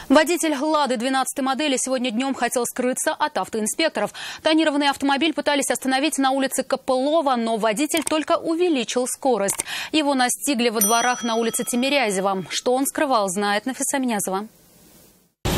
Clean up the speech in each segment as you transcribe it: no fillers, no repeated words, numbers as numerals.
Водитель «Лады» 12-й модели сегодня днем хотел скрыться от автоинспекторов. Тонированный автомобиль пытались остановить на улице Копылова, но водитель только увеличил скорость. Его настигли во дворах на улице Тимирязева. Что он скрывал, знает Нафиса Минязова.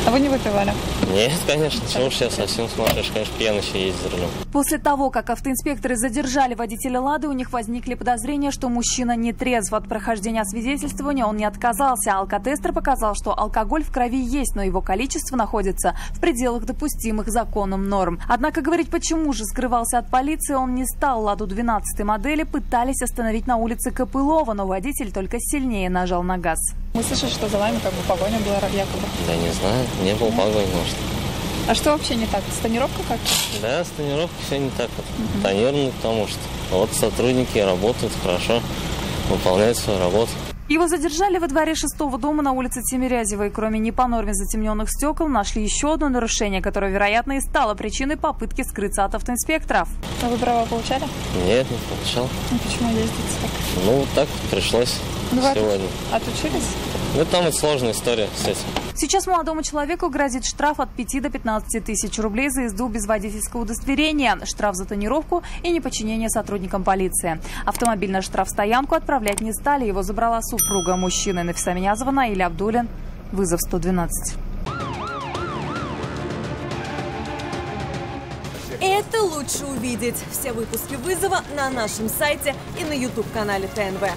А вы не выпивали? Нет, конечно. Чего уж я совсем смотришь, конечно, пьяный еще ездить за рулем. После того, как автоинспекторы задержали водителя «Лады», у них возникли подозрения, что мужчина не трезв. От прохождения освидетельствования он не отказался. Алкотестер показал, что алкоголь в крови есть, но его количество находится в пределах допустимых законом норм. Однако говорить, почему же скрывался от полиции, он не стал. «Ладу» 12-й модели пытались остановить на улице Копылова, но водитель только сильнее нажал на газ. Мы слышали, что за вами погоня была якобы. Да не знаю, не было погони, может. А что вообще не так? С тонировкой как-то? Да, с тонировкой все не так. Тонировано, потому что вот сотрудники работают хорошо, выполняют свою работу. Его задержали во дворе 6-го дома на улице Тимирязева. И кроме не по норме затемненных стекол, нашли еще одно нарушение, которое, вероятно, и стало причиной попытки скрыться от автоинспекторов. А вы права получали? Нет, не получал. Ну, почему ездите так? Ну, так пришлось сегодня. Отучились? Ну, там это сложная история с этим. Сейчас молодому человеку грозит штраф от 5 до 15 тысяч рублей за езду без водительского удостоверения, штраф за тонировку и неподчинение сотрудникам полиции. Автомобиль на штрафстоянку отправлять не стали. Его забрала супруга мужчины. Нафиса Минязова, Наиля Абдулин. Вызов 112. Это лучше увидеть. Все выпуски «Вызова» на нашем сайте и на YouTube-канале ТНВ.